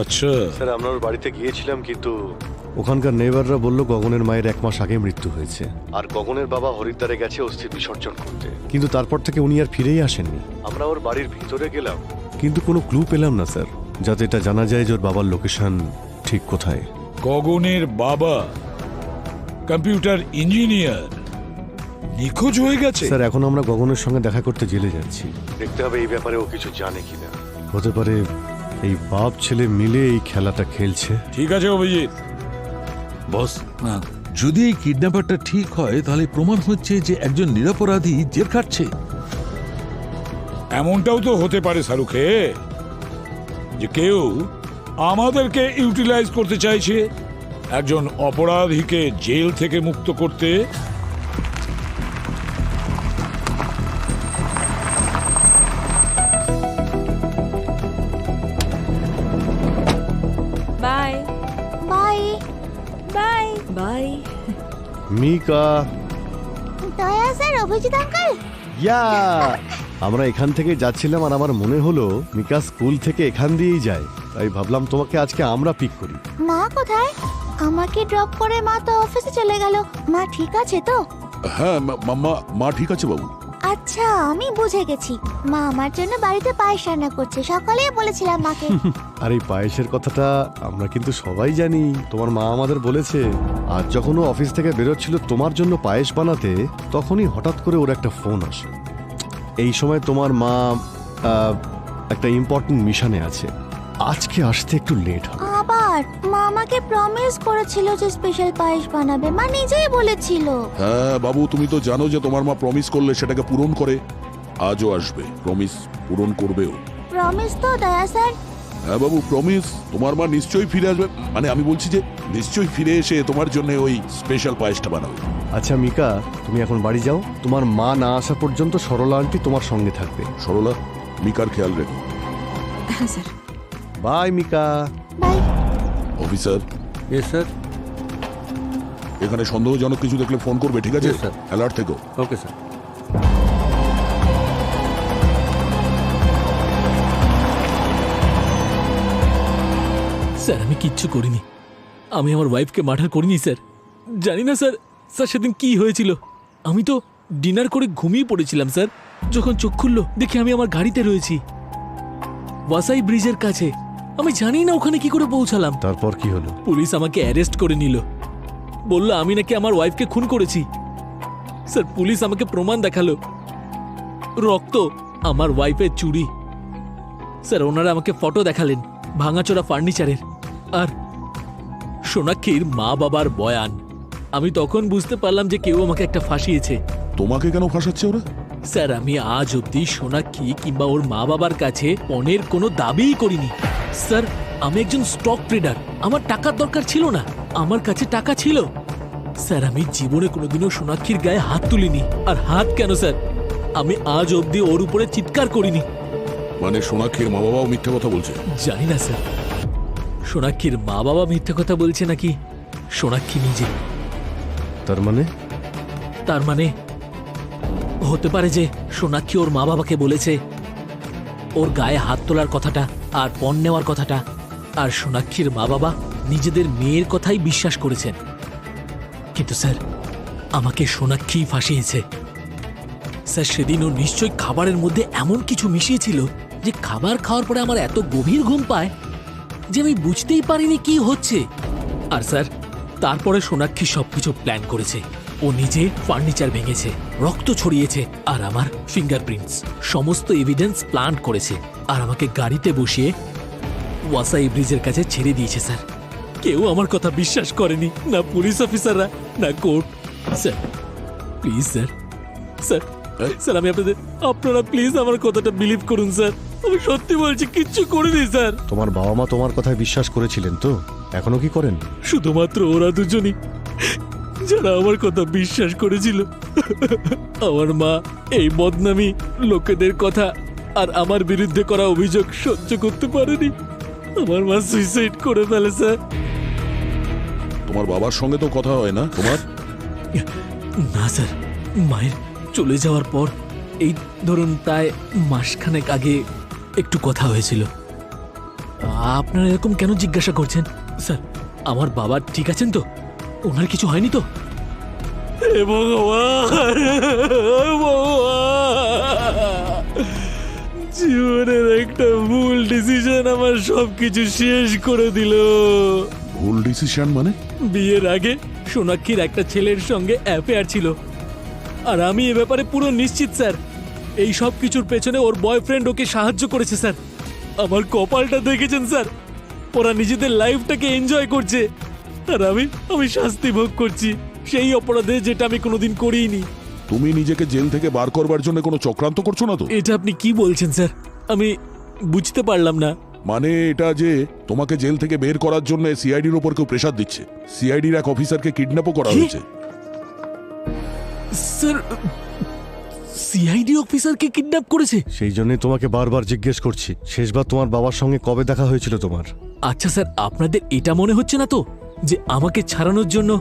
আচ্ছা স্যার আমরা ওর বাড়িতে গিয়েছিলাম, কিন্তু ওখানকার নেইবাররা বলল গগনের মায়ের 1 মাস আগে মৃত্যু হয়েছে, আর গগনের বাবা হরিদ্বারে গেছে অস্থি বিসর্জন করতে। কিন্তু তারপর থেকে উনি আর ফিরেই আসেননি। আমরা ওর বাড়ির ভিতরে গেলাম, কিন্তু কোনো ক্লু পেলাম না স্যার, যাতে এটা জানা যায় যে ওর বাবার লোকেশন ঠিক কোথায়। গগনের বাবা কম্পিউটার ইঞ্জিনিয়ার নিখোঁজ হয়ে গেছে। স্যার এখন আমরা গগনের সঙ্গে দেখা করতে জেলে যাচ্ছি। দেখতে হবে এই ব্যাপারে ও কিছু জানে কিনা। হতে পারে এই বাপ ছেলে মিলে এই খেলাটা খেলছে। ঠিক আছে অভিজিৎ। বস, যদি এই কিডন্যাপারটা ঠিক হয় তাহলে প্রমাণ হচ্ছে যে একজন নিরপরাধী জেল খাটছে। এমনটাও তো হতে পারে শাহরুখে, যে কেউ আমাদেরকে ইউটিলাইজ করতে চাইছে একজন অপরাধীকে জেল থেকে মুক্ত করতে। Bye bye bye bye. Mika, Daya sir, Abhijit uncle. ইয়া আমরা এখান থেকে যাচ্ছিলাম আর আমার মনে হলো মিকা স্কুল থেকে এখান দিয়েই যায়, তাই ভাবলাম তোমাকে আজকে আমরা পিক করি। মা কোথায়? আমাকে ড্রপ করে মা তো অফিসে চলে গেল। মা ঠিক আছে তো? হ্যাঁ মা ঠিক আছে বাবু। আচ্ছা, আমি বুঝে গেছি। মা আমার জন্য বাড়িতে পায়েস রান্না করছে, সকালেই বলেছিলাম মাকে। আর এই পায়েসের কথাটা আমরা কিন্তু সবাই জানি, তোমার মা আমাদের বলেছে। আর যখন ও অফিস থেকে বেরোচ্ছিল তোমার জন্য পায়েস বানাতে, তখনই হঠাৎ করে ওর একটা ফোন আসে। এই সময় তোমার মা একটা ইম্পর্টেন্ট মিশনে আছে, আজকে আসতে একটু লেট হবে। আবার মা আমাকে প্রমিস করেছিল যে স্পেশাল পায়েস বানাবে, মা নিজেই বলেছিল। হ্যাঁ বাবু, তুমি তো জানো যে তোমার মা প্রমিস করলে সেটাকে পূরণ করে। আজও আসবে, প্রমিস পূরণ করবেও। প্রমিস তো দয়া স্যার? হ্যাঁ বাবু প্রমিস। তোমার মা নিশ্চয়ই ফিরে আসবে, মানে আমি বলছি যে নিশ্চয়ই ফিরে এসে তোমার জন্য ওই স্পেশাল পায়েসটা বানাবে। আচ্ছা মিকা, তুমি এখন বাড়ি যাও, তোমার মা না আসা পর্যন্ত সরলা আন্টি তোমার সঙ্গে থাকবে। সরলা, মিকার খেয়াল রেখো। হ্যাঁ sir. Bye Mika. Bye officer, yes sir. এখানে সন্দেহজনক কিছু দেখলে ফোন করবে, ঠিক আছে? Yes, sir. অ্যালার্ট থেকো। Okay sir. স্যার আমি কিচ্ছু করিনি, আমি আমার ওয়াইফকে মার্ডার করিনি স্যার। জানি না স্যার, স্যার সেদিন কি হয়েছিল। আমি তো ডিনার করে ঘুমিয়ে পড়েছিলাম স্যার। যখন চোখ খুললো দেখি আমি আমার গাড়িতে রয়েছি ওয়াসাই ব্রিজের কাছে। আমি জানি না ওখানে কি করে পৌঁছালাম। তারপর কি হলো? পুলিশ আমাকে অ্যারেস্ট করে নিল, বলল আমি নাকি আমার ওয়াইফকে খুন করেছি। স্যার পুলিশ আমাকে প্রমাণ দেখালো, রক্ত, আমার ওয়াইফের চুড়ি। স্যার ওনারা আমাকে ফটো দেখালেন ভাঙাচোরা ফার্নিচারের, আর সোনাক্ষীর মা বাবার বয়ান। আমি তখন বুঝতে পারলাম যে কেউ আমাকে একটা ফাঁসিয়েছে। তোমাকে কেন ফাঁসাচ্ছে ওরা? স্যার আমি আজ অব্দি সোনাক্ষী কিংবা ওর মা বাবার কাছে পণের কোনো দাবিই করিনি। স্যার আমি একজন স্টক ট্রেডার, আমার টাকার দরকার ছিল না, আমার কাছে টাকা ছিল। স্যার আমি জীবনে কোনোদিনও সোনাক্ষীর গায়ে হাত তুলিনি। আর হাত কেন স্যার, আমি আজ অব্দি ওর উপরে চিৎকার করিনি। মানে সোনাক্ষীর মা বাবাও মিথ্যে কথা বলছে? জানি না স্যার, সোনাক্ষীর মা বাবা মিথ্যে কথা বলছে নাকি সোনাক্ষী নিজে। তার মানে হতে পারে যে সোনাক্ষী ওর মা বাবাকে বলেছে ওর গায়ে হাত তোলার কথাটা আর পণ নেওয়ার কথাটা, আর সোনাক্ষীর মা বাবা নিজেদের মেয়ের কথাই বিশ্বাস করেছেন। কিন্তু স্যার আমাকে সোনাক্ষী ফাঁসিয়েছে। স্যার সেদিন ও নিশ্চয়ই খাবারের মধ্যে এমন কিছু মিশিয়েছিল যে খাবার খাওয়ার পরে আমার এত গভীর ঘুম পায় যে আমি বুঝতেই পারিনি কি হচ্ছে। আর স্যার তারপরে সোনাক্ষী সবকিছু প্ল্যান করেছে। ও নিজে ফার্নিচার ভেঙেছে, রক্ত ছড়িয়েছে, আর আমার ফিঙ্গারপ্রিন্টস সমস্ত এভিডেন্স প্ল্যান করেছে, আর আমাকে গাড়িতে বসিয়ে ওয়াসাই ব্রিজের কাছে ছেড়ে দিয়েছে। স্যার কেউ আমার কথা বিশ্বাস করেনি, না পুলিশ অফিসাররা না court. Sir please sir, sir sir আমি আপনারা প্লিজ আমার কথাটা বিলিভ করুন স্যার। আমি সত্যি বলছি, কিচ্ছু করিনি স্যার। তোমার বাবা মা তোমার কথায় বিশ্বাস করেছিলেন তো? এখনো কি করেন? শুধুমাত্র ওরা দুজনই যারা আমার কথা বিশ্বাস করেছিল। আমার মা এই বদনামি, লোকেদের কথা আর আমার বিরুদ্ধে করা অভিযোগ সহ্য করতে পারেনি। আমার মা সুইসাইড করে ফেলে স্যার। তোমার বাবার সঙ্গে তো কথা হয় না তোমার? না স্যার, মায়ের চলে যাওয়ার পর এই ধরুন প্রায় মাসখানেক আগে একটু কথা হয়েছিল। আপনারা এরকম কেন জিজ্ঞাসা করছেন? স্যার আমার বাবা ঠিক আছেন তো? ওনার কিছু হয়নি তো? হে ভগবান, জীবনের একটা ভুল ডিসিশন আমার সবকিছু শেষ করে দিল। ভুল ডিসিশন মানে? বিয়ের আগে সোনাক্ষীর একটা ছেলের সঙ্গে অ্যাফেয়ার ছিল, আর আমি এ ব্যাপারে পুরো নিশ্চিত স্যার। এই সব কিছুর পেছনে ওর বয়ফ্রেন্ড ওকে সাহায্য করেছে স্যার। আমার কপালটা দেখেছেন স্যার, ওরা নিজেদের লাইফটাকে এনজয় করছে, আর আমি শাস্তি ভোগ করছি সেই অপরাধে যেটা আমি কোনোদিন করিনি। তুমি নিজেকে জেল থেকে বার করবার জন্য কোনো চক্রান্ত করছো না তো? এটা আপনি কি বলছেন স্যার? আমি বুঝতে পারলাম না। মানে এটা যে তোমাকে জেল থেকে বের করার জন্য সিআইডির উপর কেউ প্রেসার দিচ্ছে। সিআইডির এক অফিসারকে কিডন্যাপও করা হয়েছে। স্যার সিআইডি অফিসারকে কিডন্যাপ করেছে? সেই জন্যই তোমাকে বারবার জিজ্ঞেস করছি, শেষবার তোমার বাবার সঙ্গে কবে দেখা হয়েছিল তোমার? আচ্ছা স্যার, আপনাদের এটা মনে হচ্ছে না তো যে আমাকে ছাড়ানোর জন্য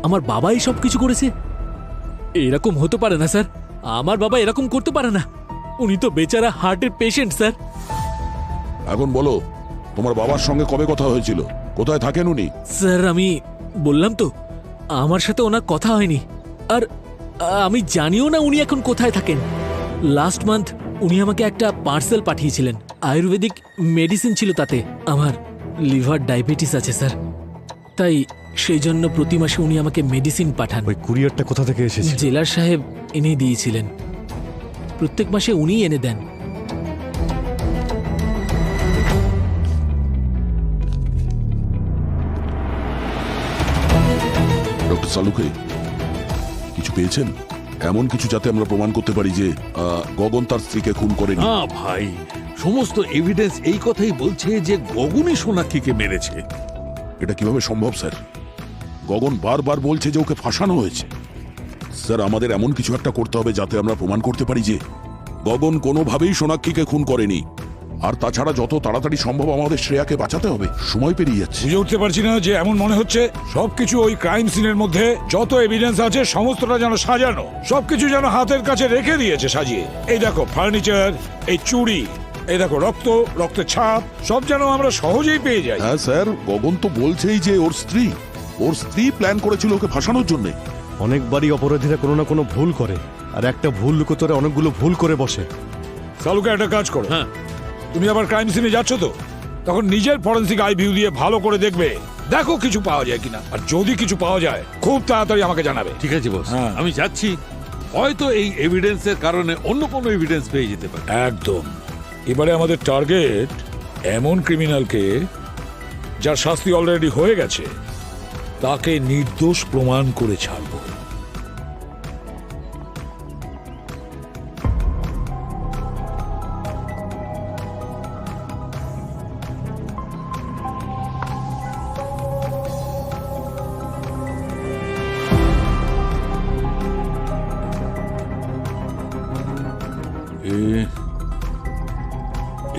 আমার বাবাই সব কিছু করেছে? এরকম হতে পারে না স্যার, আমার বাবা এরকম করতে পারে না। উনি তো বেচারা হার্টের পেশেন্ট স্যার। এখন বলো, তোমার বাবার সঙ্গে কবে কথা হয়েছিল? কোথায় থাকেন উনি? স্যার আমি বললাম তো, আমার সাথে ওনার কথা হয়নি, আর আমি জানিও না উনি এখন কোথায় থাকেন। লাস্ট মান্থ উনি আমাকে একটা পার্সেল পাঠিয়েছিলেন, আয়ুর্বেদিক মেডিসিন ছিল তাতে। আমার লিভার ডায়াবেটিস আছে স্যার, তাই সেই জন্য প্রতি মাসে উনি আমাকে মেডিসিন পাঠান। ওই কুরিয়ারটা কোথা থেকে এসেছে? জেলার সাহেব এনে দিয়েছিলেন, প্রত্যেক মাসে উনিই এনে দেন। ডক্টর সালুকে কিছু পেয়েছেন? এমন কিছু যাতে আমরা প্রমাণ করতে পারি যে গগন তার স্ত্রীকে খুন করেনি? না ভাই, সমস্ত এভিডেন্স এই কথাই বলছে যে গগনই সোনাক্ষীকে মেরেছে। এটা কিভাবে সম্ভব স্যার? গগন বারবার বলছে যে ওকে ফাঁসানো হয়েছে। স্যার আমাদের এমন কিছু একটা করতে হবে যাতে আমরা প্রমাণ করতে পারি যে গগন কোনোভাবেই সোনাক্ষীকে খুন করেনি। আর তাছাড়া যত তাড়াতাড়ি সম্ভব আমাদের শ্রেয়াকে বাঁচাতে হবে, সময় পেরিয়ে যাচ্ছে। বুঝে উঠতে পারছি না যে এমন মনে হচ্ছে সবকিছু ওই ক্রাইম সিনের মধ্যে যত এভিডেন্স আছে সমস্তটা যেন সাজানো, সবকিছু যেন হাতের কাছে রেখে দিয়েছে সাজিয়ে। এই দেখো ফার্নিচার, এই চুড়ি, এই দেখো রক্ত, রক্তের ছাপ, সব যেন আমরা সহজেই পেয়ে যাই। হ্যাঁ স্যার, গগন তো বলছেই যে ওর স্ত্রী প্ল্যান করেছিল ওকে ফাঁসানোর জন্য। অনেকবারই অপরাধীরা কোনো না কোনো ভুল করে, আর একটা ভুল লুকোতে ওরা অনেকগুলো ভুল করে বসে। সালুকে একটা কাজ করো, হ্যাঁ তুমি আবার ক্রাইম সিনে যাচ্ছ তো, তখন নিজের ফরেন্সিক আই ভিউ দিয়ে ভালো করে দেখবে, দেখো কিছু পাওয়া যায় কিনা। আর যদি কিছু পাওয়া যায় খুব তাড়াতাড়ি আমাকে জানাবে। ঠিক আছে বস, হ্যাঁ। আমি যাচ্ছি। হয়তো এই এভিডেন্সের কারণে অন্য কোনো এভিডেন্স পেয়ে যেতে পারে। একদম। এবারে আমাদের টার্গেট এমন ক্রিমিনালকে যার শাস্তি অলরেডি হয়ে গেছে, তাকে নির্দোষ প্রমাণ করে ছাড়বো।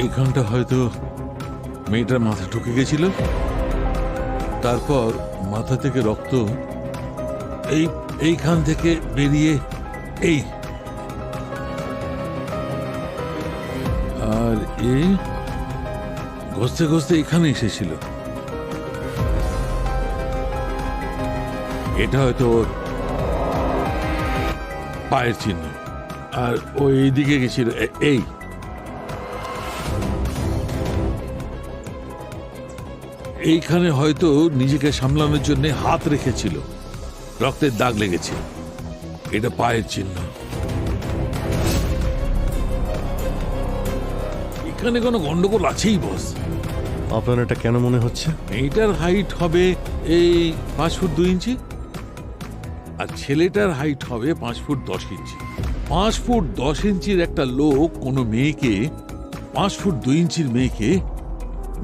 এইখানটা হয়তো মেয়েটার মাথা ঢুকে গেছিল, তারপর মাথা থেকে রক্ত এইখান থেকে বেরিয়ে এই, আর ঘষতে ঘষতে এখানে এসেছিল। এটা হয়তো ওর পায়ের চিহ্ন, আর ওই দিকে গেছিল এই। এইখানে হয়তো নিজেকে সামলানোর জন্য হাত রেখেছিল, রক্তের দাগ লেগেছে। এটা পায়ের চিহ্ন। এখানে কোনো গন্ডগোল আছেই বস। আপনার এটা কেন মনে হচ্ছে? মেয়েটার হাইট হবে এই 5 ফুট 2 ইঞ্চি, আর ছেলেটার হাইট হবে 5 ফুট 10 ইঞ্চি। 5 ফুট 10 ইঞ্চির একটা লোক কোনো মেয়েকে, 5 ফুট 2 ইঞ্চির মেয়েকে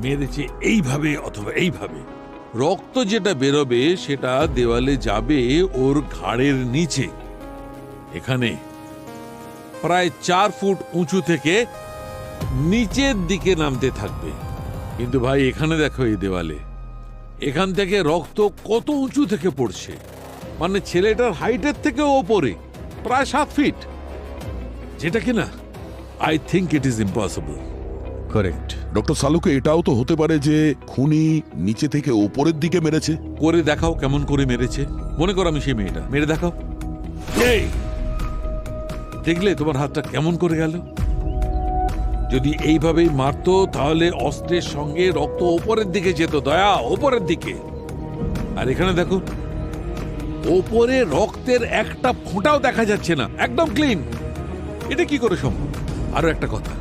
মেরেছে এইভাবে অথবা এইভাবে। রক্ত যেটা বেরোবে সেটা দেওয়ালে যাবে ওর ঘাড়ের নিচে, এখানে প্রায় 4 ফুট উঁচু থেকে নিচের দিকে নামতে থাকবে। কিন্তু ভাই এখানে দেখো, এই দেওয়ালে এখান থেকে রক্ত কত উঁচু থেকে পড়ছে, মানে ছেলেটার হাইটের থেকে ওপরে প্রায় 7 ফিট, যেটা কিনা I think it is impossible. Correct. Doctor Salunke এটাও তো হতে পারে যে খুনি নিচে থেকে ওপরের দিকে মেরেছে। করে দেখাও কেমন করে মেরেছে। মনে করো আমি সেই মেয়েটা, মেরে দেখাও। এই দেখলে তোমার হাতটা কেমন করে গেল? যদি এইভাবেই মারতো তাহলে অস্ত্রের সঙ্গে রক্ত ওপরের দিকে যেত, দয়া ওপরের দিকে। আর এখানে দেখো, ওপরে রক্তের একটা ফোঁটাও দেখা যাচ্ছে না, একদম ক্লিন। এটা কি করে সম্ভব? আরো একটা কথা,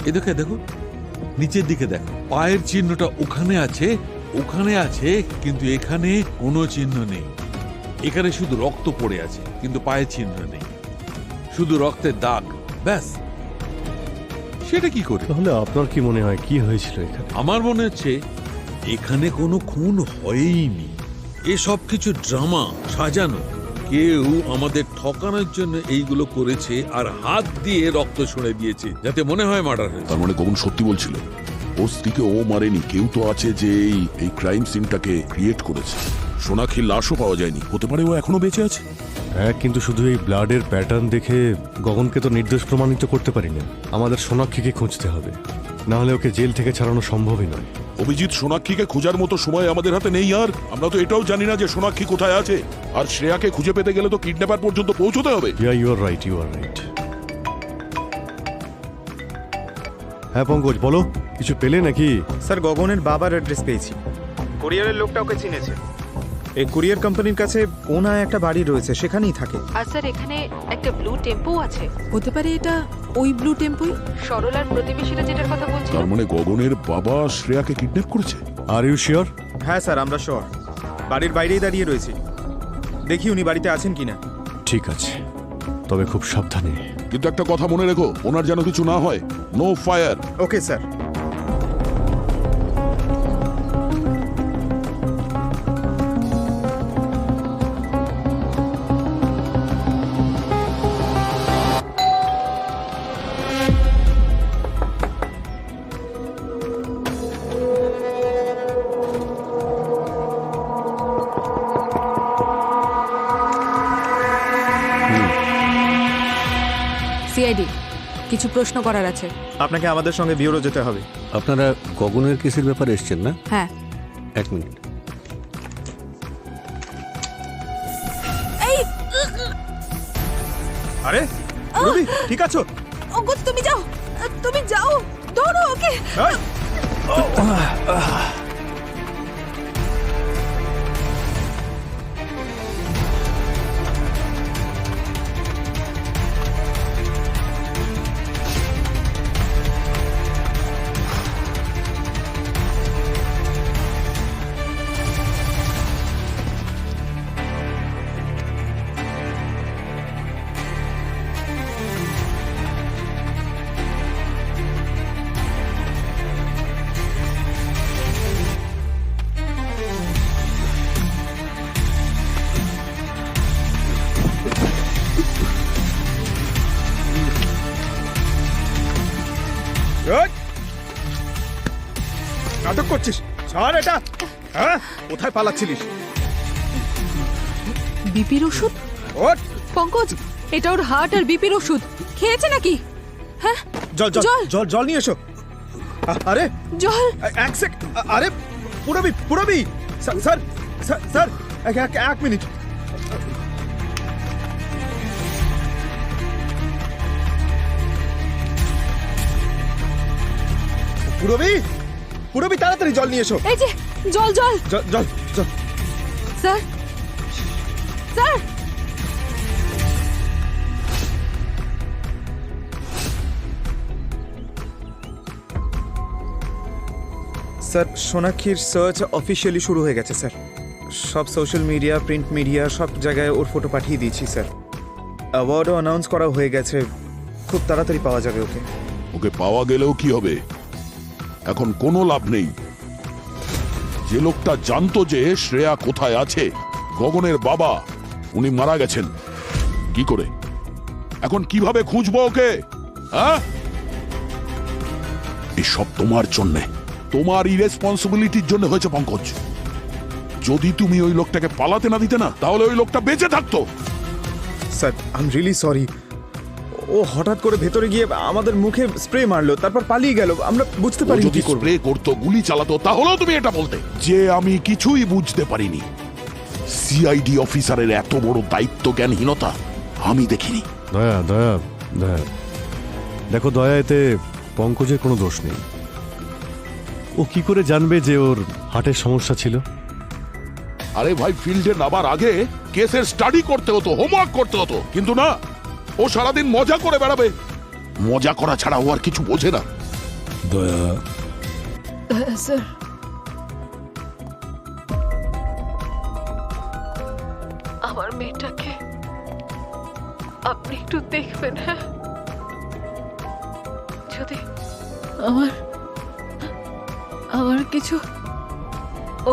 এদিকে দেখো, নিচের দিকে দেখো, পায়ের চিহ্নটা ওখানে আছে, ওখানে আছে, কিন্তু এখানে কোনো চিহ্ন নেই। এখানে শুধু রক্ত পড়ে আছে, কিন্তু পায়ের চিহ্ন নেই, শুধু রক্তের দাগ, ব্যাস। সেটা কি করে? তাহলে আপনার কি মনে হয় কি হয়েছিল এখানে? আমার মনে হচ্ছে এখানে কোনো খুন হয়ইনি, এসব কিছু ড্রামা সাজানো। কেউ আমাদের ঠকানোর জন্য এইগুলো করেছে আর হাত দিয়ে রক্ত ছড়ে দিয়েছে, যাতে মনে হয় মার্ডার হয়েছে। তার মানে গগন সত্যি বলছিল, ওর স্ত্রীকে ও মারেনি, কেউ তো আছে যে এই ক্রাইম সিনটাকে ক্রিয়েট করেছে। সোনাক্ষীর লাশও পাওয়া যায়নি, হতে পারে ও এখনো বেঁচে আছে। হ্যাঁ, কিন্তু শুধু এই ব্লাডের প্যাটার্ন দেখে গগনকে তো নির্দোষ প্রমাণিত করতে পারি না। আমাদের সোনাক্ষীকে খুঁজতে হবে, না হলে ওকে জেল থেকে ছাড়ানো সম্ভবই নয়। অভিজিৎ, সোনাক্ষীকে খোঁজার মতো সময় আমাদের হাতে নেই। আর আমরা তো এটাও জানি না যে সোনাক্ষী কোথায় আছে। আর শ্রেয়াকে খুঁজে পেতে গেলে তো কিডন্যাপার পর্যন্ত পৌঁছতে হবে। You are right, you are right. হ্যাঁ পঙ্কজ, বলো, কিছু পেলে নাকি? স্যার, গগনের বাবার অ্যাড্রেস পেয়েছি। কুরিয়ারের লোকটা ওকে চিনেছে। এই কুরিয়ার কোম্পানির কাছে কোনায় একটা বাড়ি রয়েছে, সেখানেই থাকে। আর স্যার, এখানে একটা ব্লু টেম্পো আছে। হতে পারে এটা ওই ব্লু টেম্পোই। সরলার প্রতিবেশীরা যেটার কথা বলছিল। তার মানে গগনের বাবা শ্রেয়াকে কিডন্যাপ করেছে। Are you sure? হ্যাঁ স্যার, আমরা শিওর। বাড়ির বাইরেই দাঁড়িয়ে রয়েছি, দেখি উনি বাড়িতে আছেন কিনা। ঠিক আছে, তবে খুব সাবধানে। কিন্তু একটা কথা মনে রেখো, ওনার যেন কিছু না হয়। No fire. Okay sir. CID, কিছু প্রশ্ন করার আছে। আপনাকে আমাদের সঙ্গে বিউরো যেতে হবে। আপনারা গগনের কেসের ব্যাপারে এসছেন না? হ্যাঁ। 1 মিনিট। আরে রবি, ঠিক আছো? ওগো, তুমি যাও, তুমি যাও, ধরো ওকে। নাটক করছিস? ছাড় এটা। হ্যাঁ, কোথায় পালাচ্ছিলিস? বিপির ওষুধ? ওঠ। পঙ্কজ, এটা ওর হার্ট আর বিপির ওষুধ। খেয়েছে নাকি? হ্যাঁ, জল জল জল জল নিয়ে এসো। আরে জল। এক সেক। আরে পুরবি, পুরবি। স্যার স্যার স্যার, এক মিনিট। পুরবি, পুরবি তাড়াতাড়ি জল নিয়ে এসো। এই যে জল জল জল জল জল। স্যার স্যার স্যার সোনাক্ষীর সার্চ অফিসিয়ালি শুরু হয়ে গেছে স্যার। সব সোশ্যাল মিডিয়া, প্রিন্ট মিডিয়া সব জায়গায় ওর ফটো পাঠিয়ে দিয়েছি স্যার। অ্যাওয়ার্ডও অ্যানাউন্স করা হয়ে গেছে, খুব তাড়াতাড়ি পাওয়া যাবে ওকে। ওকে পাওয়া গেলেও কি হবে, এখন কোনো লাভ নেই। যে লোকটা জানতো যে শ্রেয়া কোথায় আছে, গগনের বাবা, উনি মারা গেছেন। কি করে এখন কিভাবে খুঁজবো ওকে? হ্যাঁ, এসব তোমার জন্যে, তোমার ইরেসপন্সিবিলিটির জন্য হয়েছে পঙ্কজ। যদি তুমি ওই লোকটাকে পালাতে না দিতে না, তাহলে ওই লোকটা বেঁচে থাকতো। Sir I am really sorry. ও হঠাৎ করে ভেতরে গিয়ে আমাদের মুখে স্প্রে মারলো, তারপর পালিয়ে গেল। আমরা বুঝতে ও পারিনি যদি কি করব। স্প্রে করতো, গুলি চালাতো, তাহলেও তুমি এটা বলতে যে আমি কিছুই বুঝতে পারিনি। সিআইডি অফিসারের এত বড় দায়িত্ব জ্ঞানহীনতা আমি দেখিনি। দয়া দয়া দয়া, দেখো দয়া, এতে পঙ্কজের কোনো দোষ নেই। ও কি করে জানবে যে ওর হার্টের সমস্যা ছিল? আরে ভাই, ফিল্ডে নামার আগে কেসের স্টাডি করতে হতো, হোমওয়ার্ক করতে হতো, কিন্তু না, ও সারাদিন মজা করে বেড়াবে। মজা করা ছাড়া ও আর কিছু বোঝে না। দয়া, স্যার আমার মেয়েটাকে আপনি একটু দেখবেন। হ্যাঁ, যদি আমার আমার কিছু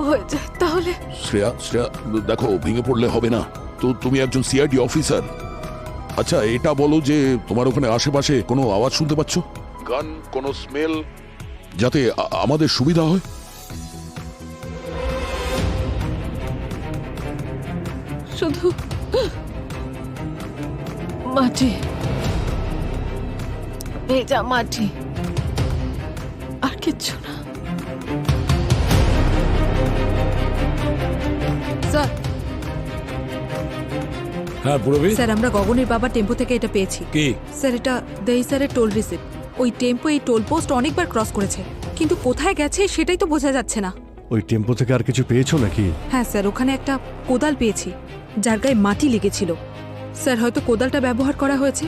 হয়ে যায় তাহলে। শ্রেয়া, শ্রেয়া, দেখো, ভেঙে পড়লে হবে না তো। তুমি একজন সিআইডি অফিসার। আচ্ছা, এটা বলো যে তোমার ওখানে আশেপাশে কোনো আওয়াজ শুনতে পাচ্ছ? গান, কোনো স্মেল, যাতে আমাদের সুবিধা হয়। শুধু মাটি, ভেজা মাটি, আর কিচ্ছু না। স্যার হ্যাঁ পুরবি, স্যার, আমরা গগনের বাবা টেম্পো থেকে এটা পেয়েছি। কি? স্যার, এটা দেই স্যারের টোল রিসিপ্ট। ওই টেম্পো এই টোল পোস্ট অনেকবার ক্রস করেছে, কিন্তু কোথায় গেছে সেটাই তো বোঝা যাচ্ছে না। ওই টেম্পো থেকে আর কিছু পেয়েছো নাকি? হ্যাঁ স্যার, ওখানে একটা কোদাল পেয়েছি যার গায়ে মাটি লেগেছিল। স্যার, হয়তো কোদালটা ব্যবহার করা হয়েছে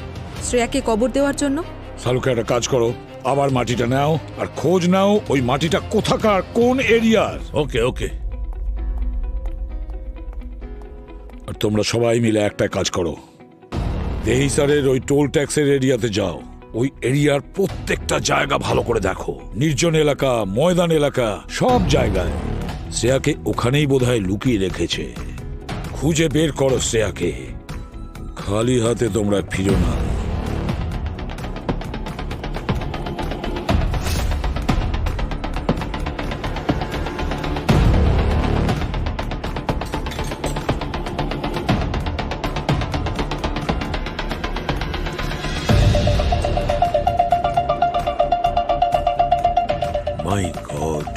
শ্রেয়াকে কবর দেওয়ার জন্য। শালুকে একটা কাজ করো, আবার মাটিটা নাও আর খোঁজ নাও ওই মাটিটা কোথাকার, কোন এরিয়ার। ওকে ওকে। আর তোমরা সবাই মিলে একটা কাজ করো, দেহিসারের ওই টোল ট্যাক্সের এরিয়াতে যাও। ওই এরিয়ার প্রত্যেকটা জায়গা ভালো করে দেখো, নির্জন এলাকা, ময়দান এলাকা, সব জায়গায়। শ্রেয়াকে ওখানেই বোধহয় লুকিয়ে রেখেছে। খুঁজে বের করো শ্রেয়াকে, খালি হাতে তোমরা ফিরো না। মাই গড,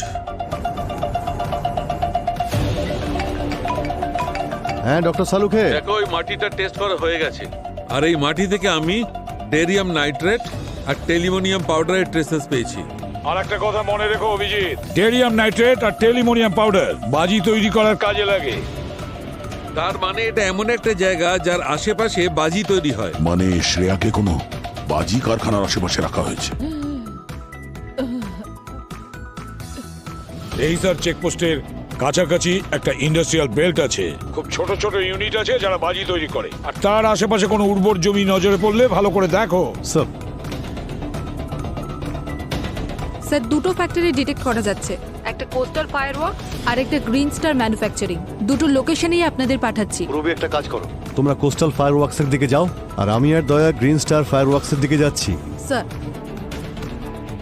হ্যাঁ ডক্টর সালুখে, দেখো ওই মাটিটা টেস্ট করা হয়ে গেছে, আর এই মাটি থেকে আমি ডেরিয়াম নাইট্রেট আর টেলিমোনিয়াম পাউডারের ট্রেসেস পেয়েছি। আর একটা কথা মনে রেখো অভিজিৎ, ডেরিয়াম নাইট্রেট আর টেলিমোনিয়াম পাউডার বাজি তৈরি করার কাজে লাগে। তার মানে এটা এমন একটা জায়গা যার আশেপাশে বাজি তৈরি হয়। মানে শ্রেয়াকে কোনো বাজি কারখানার আশেপাশে রাখা হয়েছে। এই স্যার, চেকপোস্টের কাছাকাছি একটা ইন্ডাস্ট্রিয়াল বেল্ট আছে, খুব ছোট ছোট ইউনিট আছে যারা বাজি তৈরি করে। আর তার আশেপাশে কোনো উর্বর জমি নজরে পড়লে ভালো করে দেখো। স্যার, স্যার, দুটো ফ্যাক্টরি ডিটেক্ট করা যাচ্ছে, একটা কোস্টাল ফায়ারওয়ার্ক আর একটা গ্রিন স্টার ম্যানুফ্যাকচারিং। দুটো লোকেশনেই আপনাদের পাঠাচ্ছি। রবি, একটা কাজ করো, তোমরা কোস্টাল ফায়ার ওয়ার্কসের দিকে যাও, আর আমি আর দয়া গ্রিন স্টার ফায়ার ওয়ার্কসের দিকে যাচ্ছি। স্যার,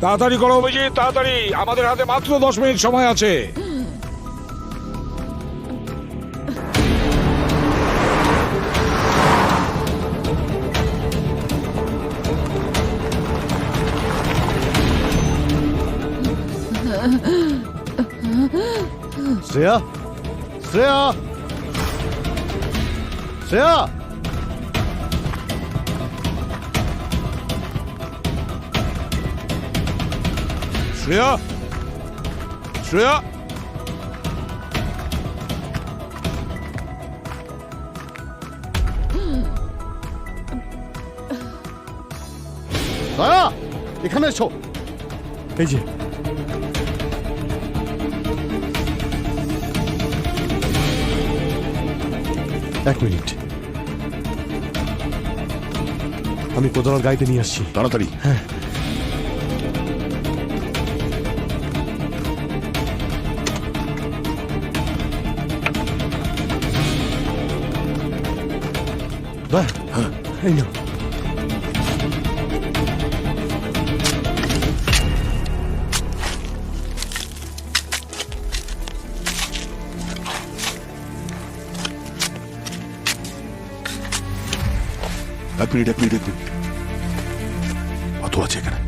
তাড়াতাড়ি করো অভিজিৎ, তাড়াতাড়ি, আমাদের হাতে মাত্র 10 মিনিট সময় আছে। শ্রেয়া, শ্রেয়া, শ্রেয়া, শ্রেয়া, শ্রেয়া দয়া এখানে এসো। এই যে এক মিনিট, আমি কোদালার গাড়িতে নিয়ে আসছি। তাড়াতাড়ি। হ্যাঁ। দয়া, এই নাও। এক মিনিট। কত আছে এখানে?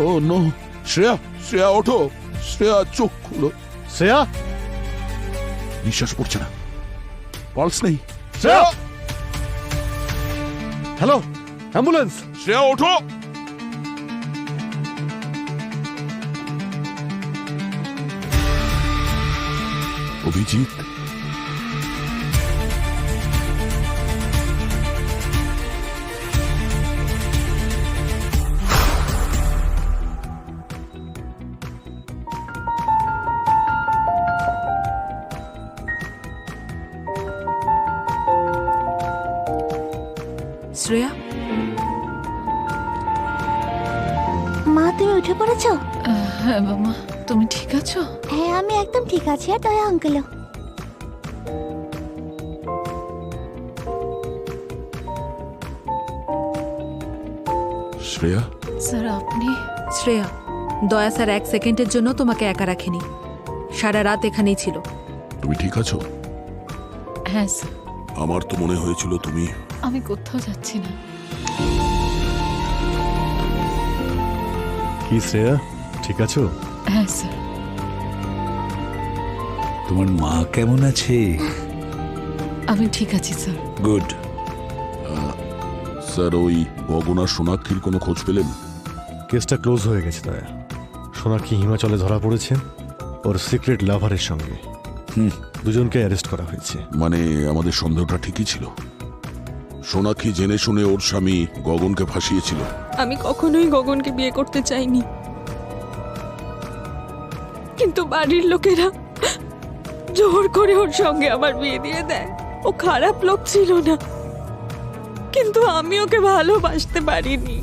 ও নো, শ্রেয়া ওঠো। শ্রেয়া চোখ খুলো। শ্রেয়া, নিঃশ্বাস পড়ছে না, পালস নেই। Shreya, hello, ambulance. শ্রেয়া ওঠো। অভিজিৎ, শ্রেয়া, মা তুমি উঠে পড়েছো? হ্যাঁ বাবা, তুমি ঠিক আছো? হ্যাঁ আমি একদম ঠিক আছি। আর দয়া আঙ্কেলও। শ্রেয়া, স্যার আপনি? শ্রেয়া, দয়া স্যার এক সেকেন্ডের জন্য তোমাকে একা রাখেনি, সারা রাত এখানেই ছিল। তুমি ঠিক আছো? হ্যাঁ স্যার। আমার তো মনে হয়েছিল তুমি। আমি কোথাও যাচ্ছি না। কি শ্রেয়া, ঠিক আছো? হ্যাঁ স্যার। তোমার মা কেমন আছে? আমি ঠিক আছি স্যার। গুড। স্যার, ওই গগনা সোনাক্ষীর কোনো খোঁজ পেলেন? কেসটা ক্লোজ হয়ে গেছে দয়া। সোনাক্ষী হিমাচলে ধরা পড়েছে ওর সিক্রেট লাভারের সঙ্গে। দুজনকে অ্যারেস্ট করা হয়েছে। মানে আমাদের সন্দেহটা ঠিকই ছিল। সোনাক্ষী জেনে শুনে ওর স্বামী গগনকে ফাঁসিয়েছিল। আমি কখনোই গগনকে বিয়ে করতে চাইনি, কিন্তু বাড়ির লোকেরা জোর করে ওর সঙ্গে আমার বিয়ে দিয়ে দেয়। ও খারাপ লোক ছিল না, কিন্তু আমি ওকে ভালোবাসতে পারিনি।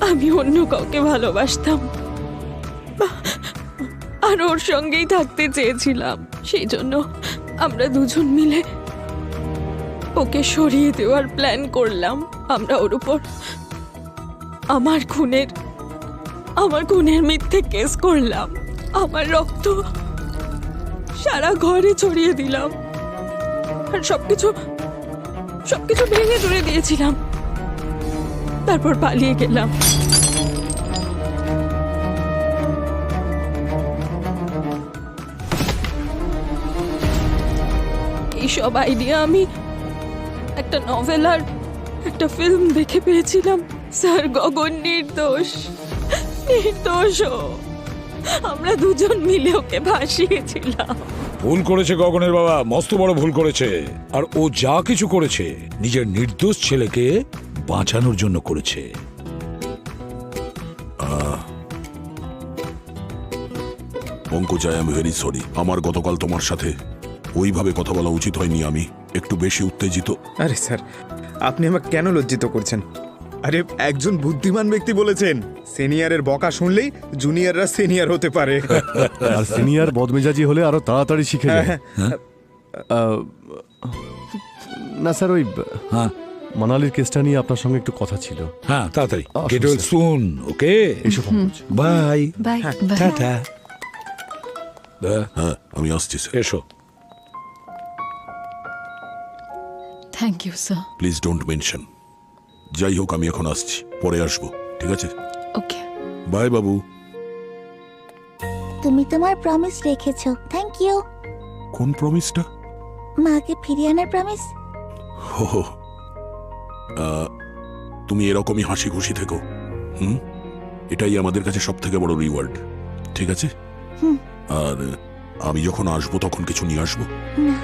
আমি অন্য কাউকে ভালোবাসতাম আর ওর সঙ্গেই থাকতে চেয়েছিলাম। সেই জন্য আমরা দুজন মিলে ওকে সরিয়ে দেওয়ার প্ল্যান করলাম। আমরা ওর উপর আমার খুনের মিথ্যে কেস করলাম। আমার রক্ত সারা ঘরে ছড়িয়ে দিলাম আর সবকিছু ভেঙে চুরে দিয়েছিলাম। তারপর পালিয়ে গেলাম। এইসব আইডিয়া আমি একটা নভেল আর একটা ফিল্ম দেখে পেয়েছিলাম। স্যার, গগন নির্দোষ। আমরা দুজন মিলে ওকে ভাসিয়েছিলাম। ভুল করেছে গগনের বাবা, মস্ত বড় ভুল করেছে। আর ও যা কিছু করেছে নিজের নির্দোষ ছেলেকে বাঁচানোর জন্য করেছে। Pankaj, I am very sorry. আমার গতকাল তোমার সাথে ওইভাবে কথা বলা উচিত হয়নি। আমি একটু বেশি উত্তেজিত। আরে স্যার, আপনি আমাকে কেন লজ্জিত করছেন? আরে একজন বুদ্ধিমান ব্যক্তি বলেছেন, সিনিয়রের বকা শুনলেই জুনিয়ররা সিনিয়র হতে পারে। আর সিনিয়র বদমেজাজি হলে আরো তাড়াতাড়ি শিখে যায়। না স্যার, ওই মানালির কেসটা নিয়ে আপনার সঙ্গে একটু কথা ছিল। হ্যাঁ, তাড়াতাড়ি। Get well soon. ওকে, এসো পঙ্কজ। বাই। বাই। টাটা। হ্যাঁ, আমি আসছি স্যার। এসো। Thank you sir. Please don't mention. যাই হোক, আমি এখন আসছি, পরে আসবো, ঠিক আছে? ওকে। বাই বাবু। তুমি তোমার প্রমিস রেখেছো। Thank you. কোন প্রমিসটা? মাকে ফিরিয়ে আনার প্রমিস। তুমি এরকমই হাসি খুশি থেকো। এটাই আমাদের কাছে সব থেকে বড় রিওয়ার্ড, ঠিক আছে? আর আমি যখন আসবো তখন কিছু নিয়ে আসবো। না